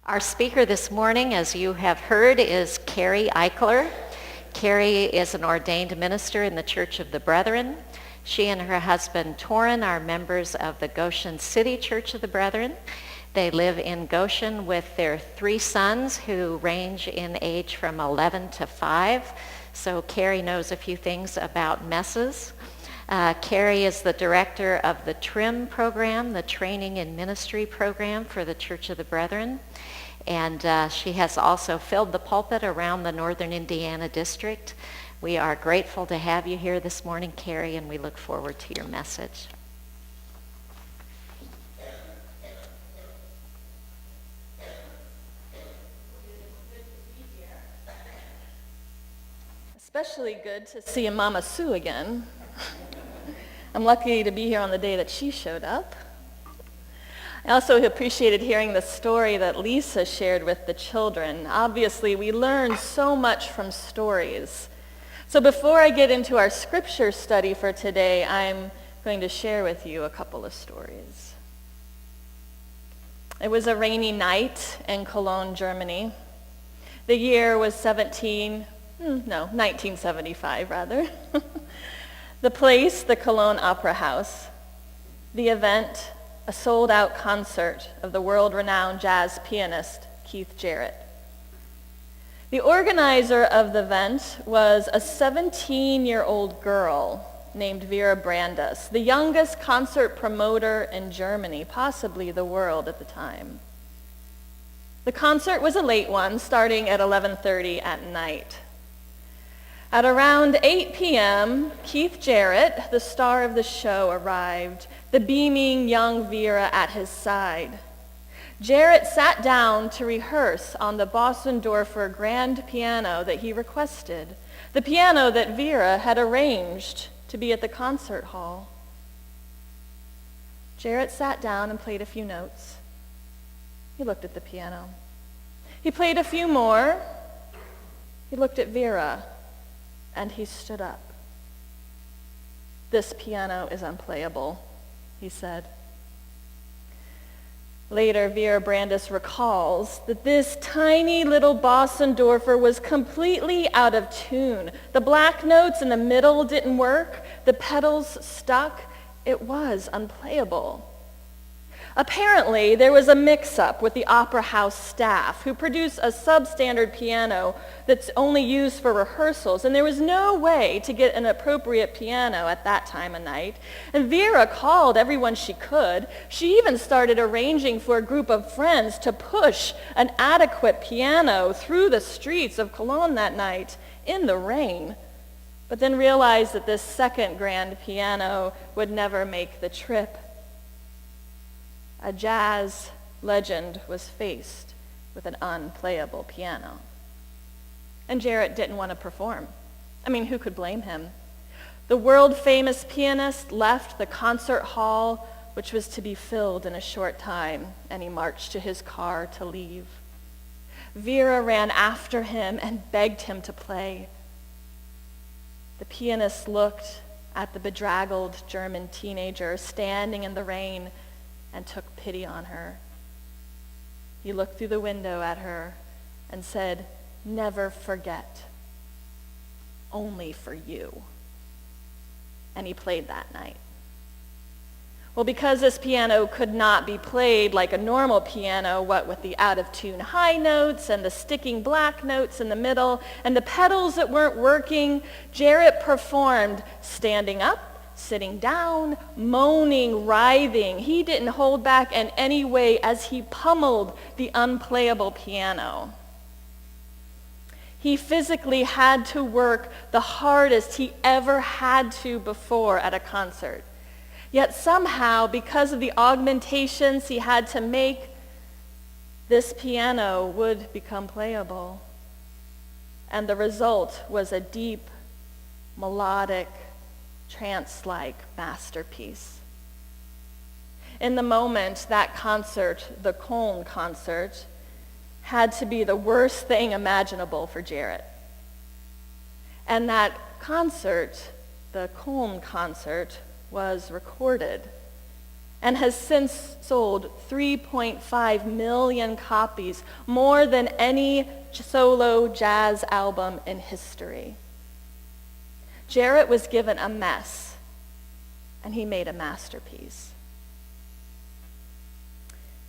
Our speaker this morning, as you have heard, is Carrie Eikler. Carrie is an ordained minister in the Church of the Brethren. She and her husband, Torrin, are members of the Goshen City Church of the Brethren. They live in Goshen with their 3 sons who range in age from 11 to 5. So Carrie knows a few things about messes. Carrie is the director of the TRIM program, the Training in Ministry program for the Church of the Brethren. And she has also filled the pulpit around the Northern Indiana district. We are grateful to have you here this morning, Carrie, and we look forward to your message. Especially good to see Mama Sue again. I'm lucky to be here on the day that she showed up. I also appreciated hearing the story that Lisa shared with the children. Obviously, we learn so much from stories. So before I get into our scripture study for today, I'm going to share with you a couple of stories. It was a rainy night in Cologne, Germany. The year was 1975 rather. The place, the Cologne Opera House. The event, a sold-out concert of the world-renowned jazz pianist Keith Jarrett. The organizer of the event was a 17-year-old girl named Vera Brandes, the youngest concert promoter in Germany, possibly the world at the time. The concert was a late one, starting at 11:30 at night. At around 8 p.m., Keith Jarrett, the star of the show, arrived, the beaming young Vera at his side. Jarrett sat down to rehearse on the Bösendorfer grand piano that he requested, the piano that Vera had arranged to be at the concert hall. Jarrett sat down and played a few notes. He looked at the piano. He played a few more. He looked at Vera. And he stood up. "This piano is unplayable," he said. Later, Vera Brandes recalls that this tiny little Bösendorfer was completely out of tune. The black notes in the middle didn't work. The pedals stuck. It was unplayable. Apparently, there was a mix-up with the Opera House staff who produced a substandard piano that's only used for rehearsals, and there was no way to get an appropriate piano at that time of night. And Vera called everyone she could. She even started arranging for a group of friends to push an adequate piano through the streets of Cologne that night in the rain, but then realized that this second grand piano would never make the trip. A jazz legend was faced with an unplayable piano. And Jarrett didn't want to perform. I mean, who could blame him? The world-famous pianist left the concert hall, which was to be filled in a short time, and he marched to his car to leave. Vera ran after him and begged him to play. The pianist looked at the bedraggled German teenager standing in the rain and took pity on her. He looked through the window at her and said, "Never forget, only for you." And he played that night. Well, because this piano could not be played like a normal piano, what with the out-of-tune high notes and the sticking black notes in the middle and the pedals that weren't working, Jarrett performed standing up, sitting down, moaning, writhing. He didn't hold back in any way as he pummeled the unplayable piano. He physically had to work the hardest he ever had to before at a concert. Yet somehow, because of the augmentations he had to make, this piano would become playable. And the result was a deep, melodic, trance-like masterpiece. In the moment, that concert, the Cologne concert, had to be the worst thing imaginable for Jarrett. And that concert, the Cologne concert, was recorded and has since sold 3.5 million copies, more than any solo jazz album in history. Jarrett was given a mess, and he made a masterpiece.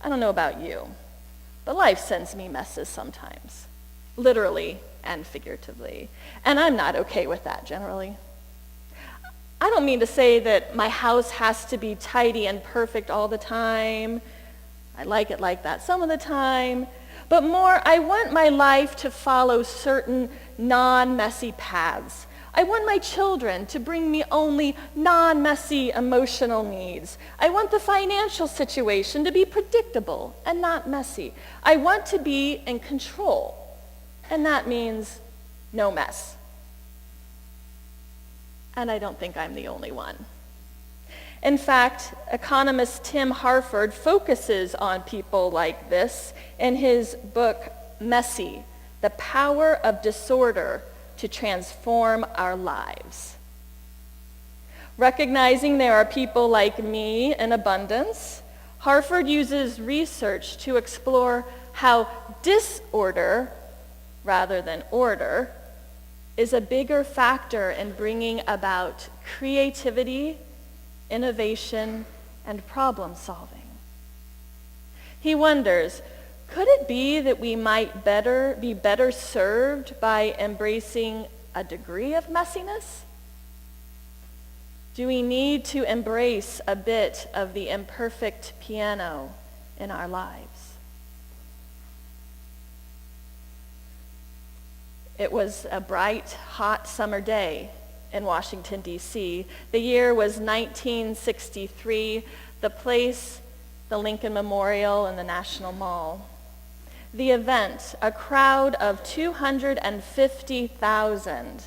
I don't know about you, but life sends me messes sometimes, literally and figuratively, and I'm not okay with that generally. I don't mean to say that my house has to be tidy and perfect all the time. I like it like that some of the time. But more, I want my life to follow certain non-messy paths. I want my children to bring me only non-messy emotional needs. I want the financial situation to be predictable and not messy. I want to be in control, and that means no mess. And I don't think I'm the only one. In fact, economist Tim Harford focuses on people like this in his book, Messy, The Power of Disorder to Transform Our Lives. Recognizing there are people like me in abundance, Harford uses research to explore how disorder, rather than order, is a bigger factor in bringing about creativity, innovation, and problem solving. He wonders, could it be that we might be better served by embracing a degree of messiness? Do we need to embrace a bit of the imperfect piano in our lives? It was a bright, hot summer day in Washington, D.C. The year was 1963. The place, the Lincoln Memorial and the National Mall. The event, a crowd of 250,000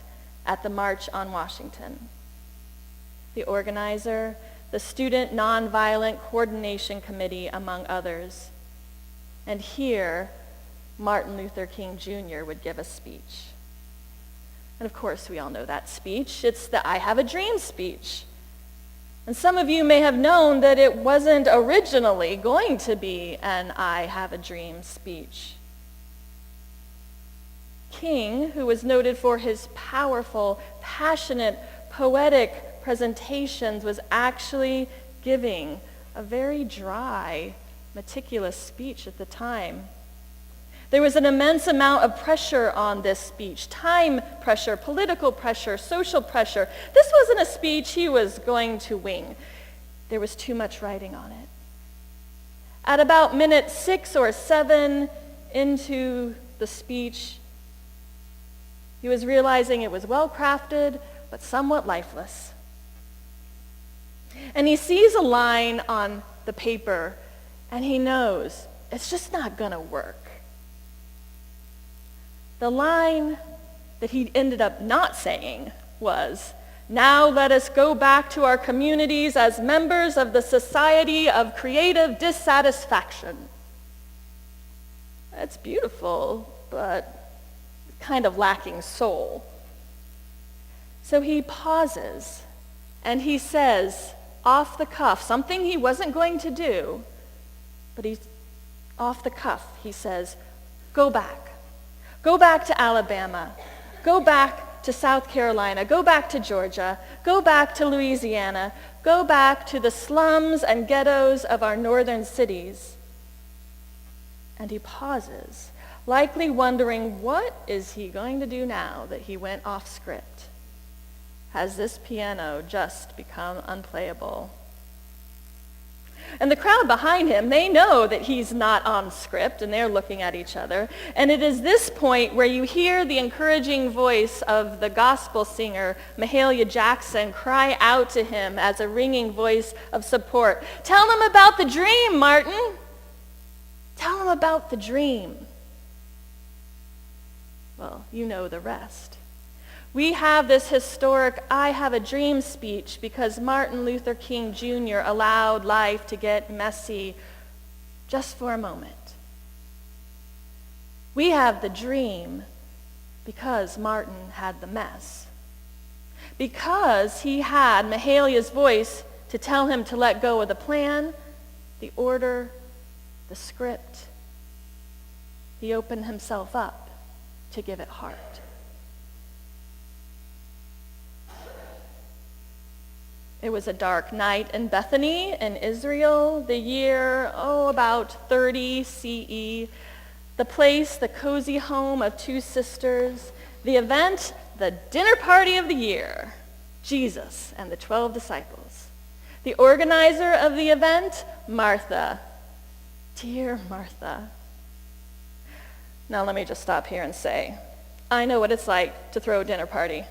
at the March on Washington. The organizer, the Student Nonviolent Coordination Committee, among others. And here, Martin Luther King Jr. would give a speech. And of course, we all know that speech. It's the I Have a Dream speech. And some of you may have known that it wasn't originally going to be an I Have a Dream speech. King, who was noted for his powerful, passionate, poetic presentations, was actually giving a very dry, meticulous speech at the time. There was an immense amount of pressure on this speech, time pressure, political pressure, social pressure. This wasn't a speech he was going to wing. There was too much writing on it. At about minute 6 or 7 into the speech, he was realizing it was well-crafted, but somewhat lifeless. And he sees a line on the paper, and he knows it's just not going to work. The line that he ended up not saying was, "Now let us go back to our communities as members of the Society of Creative Dissatisfaction." That's beautiful, but kind of lacking soul. So he pauses and he says, off the cuff, something he wasn't going to do, but he's off the cuff, he says, "Go back. Go back to Alabama. Go back to South Carolina. Go back to Georgia. Go back to Louisiana. Go back to the slums and ghettos of our northern cities." And he pauses, likely wondering, what is he going to do now that he went off script? Has this piano just become unplayable? And the crowd behind him, they know that he's not on script, and they're looking at each other. And it is this point where you hear the encouraging voice of the gospel singer, Mahalia Jackson, cry out to him as a ringing voice of support. "Tell them about the dream, Martin. Tell them about the dream." Well, you know the rest. We have this historic I Have a Dream speech because Martin Luther King Jr. allowed life to get messy just for a moment. We have the dream because Martin had the mess. Because he had Mahalia's voice to tell him to let go of the plan, the order, the script. He opened himself up to give it heart. It was a dark night in Bethany in Israel, the year, about 30 CE. The place, the cozy home of two sisters. The event, the dinner party of the year. Jesus and the 12 disciples. The organizer of the event, Martha. Dear Martha. Now let me just stop here and say, I know what it's like to throw a dinner party.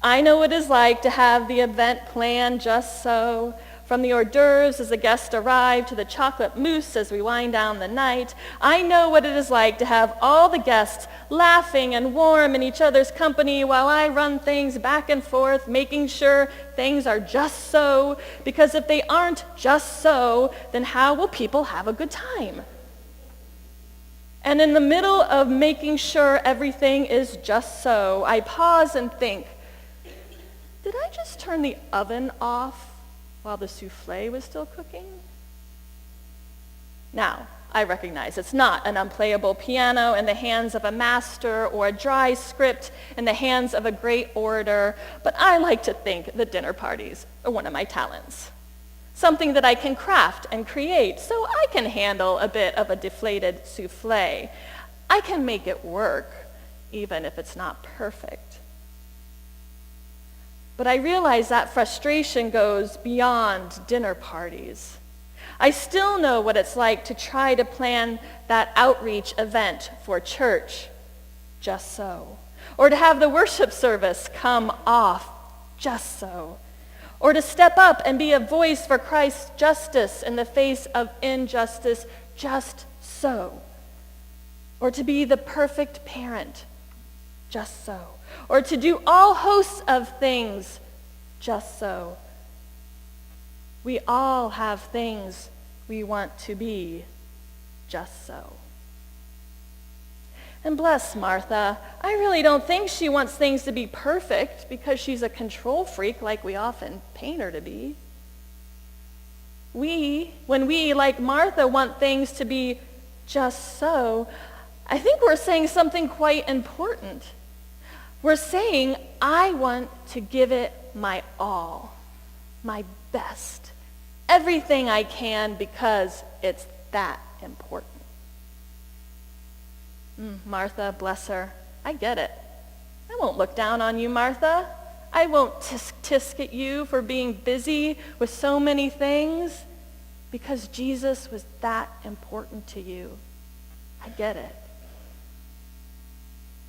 I know what it's like to have the event planned just so, from the hors d'oeuvres as the guests arrive to the chocolate mousse as we wind down the night. I know what it is like to have all the guests laughing and warm in each other's company while I run things back and forth, making sure things are just so, because if they aren't just so, then how will people have a good time? And in the middle of making sure everything is just so, I pause and think, did I just turn the oven off while the souffle was still cooking? Now, I recognize it's not an unplayable piano in the hands of a master or a dry script in the hands of a great orator, but I like to think that dinner parties are one of my talents. Something that I can craft and create, so I can handle a bit of a deflated souffle. I can make it work, even if it's not perfect. But I realize that frustration goes beyond dinner parties. I still know what it's like to try to plan that outreach event for church, just so. Or to have the worship service come off, just so. Or to step up and be a voice for Christ's justice in the face of injustice, just so. Or to be the perfect parent, just so. Or to do all hosts of things, just so. We all have things we want to be, just so. And bless Martha, I really don't think she wants things to be perfect because she's a control freak like we often paint her to be. When we, like Martha, want things to be just so, I think we're saying something quite important. We're saying, I want to give it my all, my best, everything I can because it's that important. Martha, bless her, I get it. I won't look down on you, Martha. I won't tisk at you for being busy with so many things because Jesus was that important to you. I get it.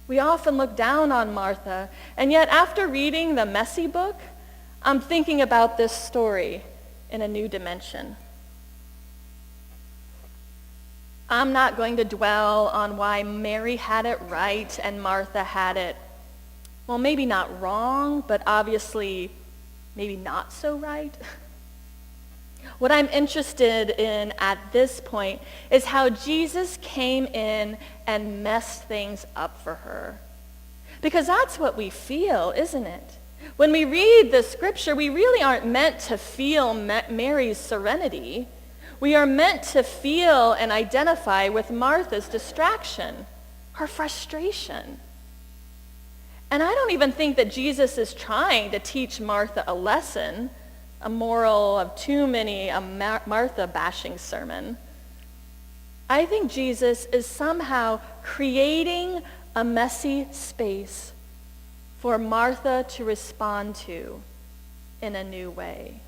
We often look down on Martha, and yet after reading the messy book, I'm thinking about this story in a new dimension. I'm not going to dwell on why Mary had it right and Martha had it, well, maybe not wrong, but obviously maybe not so right. What I'm interested in at this point is how Jesus came in and messed things up for her. Because that's what we feel, isn't it? When we read the scripture, we really aren't meant to feel Mary's serenity. We are meant to feel and identify with Martha's distraction, her frustration. And I don't even think that Jesus is trying to teach Martha a lesson, a moral of too many a Martha bashing sermon. I think Jesus is somehow creating a messy space for Martha to respond to in a new way.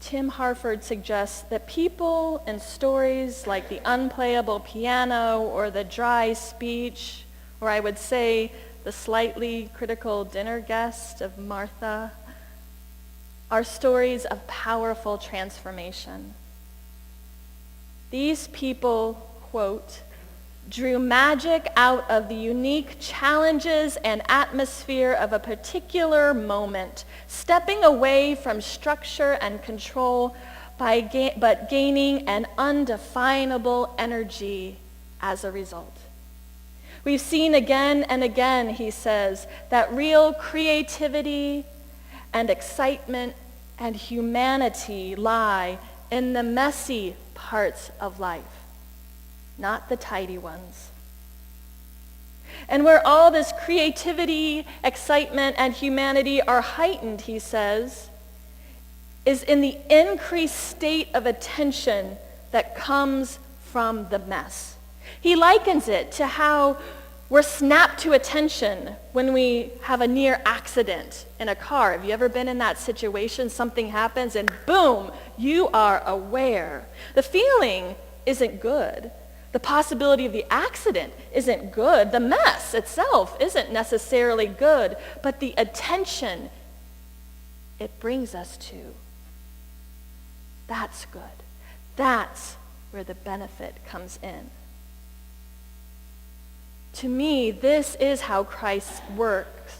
Tim Harford suggests that people in stories like the unplayable piano or the dry speech, or I would say the slightly critical dinner guest of Martha, are stories of powerful transformation. These people, quote, drew magic out of the unique challenges and atmosphere of a particular moment, stepping away from structure and control but gaining an undefinable energy as a result. We've seen again and again, he says, that real creativity and excitement and humanity lie in the messy parts of life, not the tidy ones. And where all this creativity, excitement, and humanity are heightened, he says, is in the increased state of attention that comes from the mess. He likens it to how we're snapped to attention when we have a near accident in a car. Have you ever been in that situation? Something happens and boom, you are aware. The feeling isn't good. The possibility of the accident isn't good. The mess itself isn't necessarily good, but the attention it brings us to, that's good. That's where the benefit comes in. To me, this is how Christ works.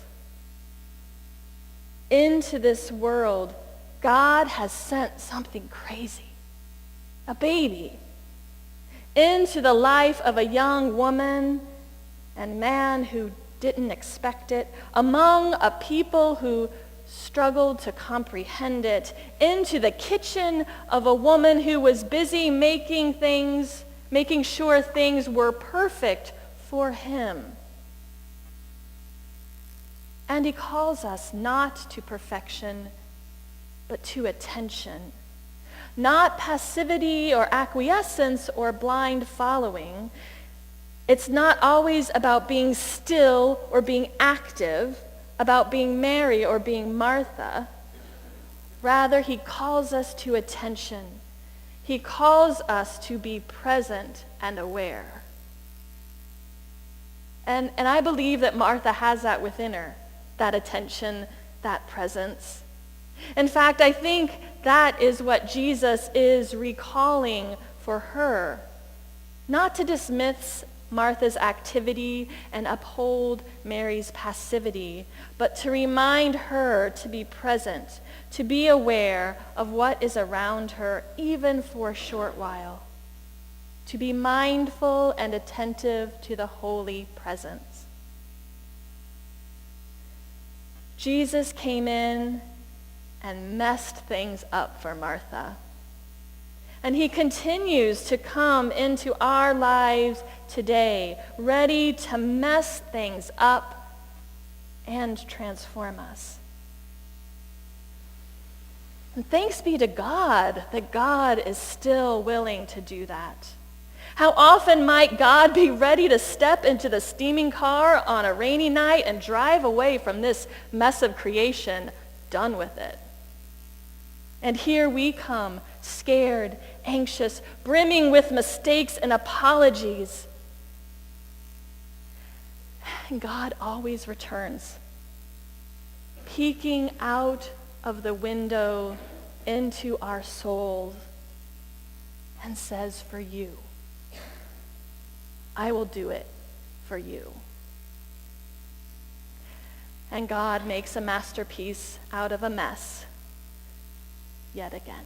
Into this world, God has sent something crazy, a baby, into the life of a young woman and man who didn't expect it, among a people who struggled to comprehend it, into the kitchen of a woman who was busy making sure things were perfect for him. And he calls us not to perfection, but to attention. Not passivity or acquiescence or blind following. It's not always about being still or being active, about being Mary or being Martha. Rather, he calls us to attention. He calls us to be present and aware. And I believe that Martha has that within her, that attention, that presence. In fact, I think that is what Jesus is recalling for her. Not to dismiss Martha's activity and uphold Mary's passivity, but to remind her to be present, to be aware of what is around her, even for a short while. To be mindful and attentive to the holy presence. Jesus came in and messed things up for Martha. And he continues to come into our lives today, ready to mess things up and transform us. And thanks be to God that God is still willing to do that. How often might God be ready to step into the steaming car on a rainy night and drive away from this mess of creation, done with it? And here we come, scared, anxious, brimming with mistakes and apologies. And God always returns, peeking out of the window into our souls and says, for you. I will do it for you. And God makes a masterpiece out of a mess yet again.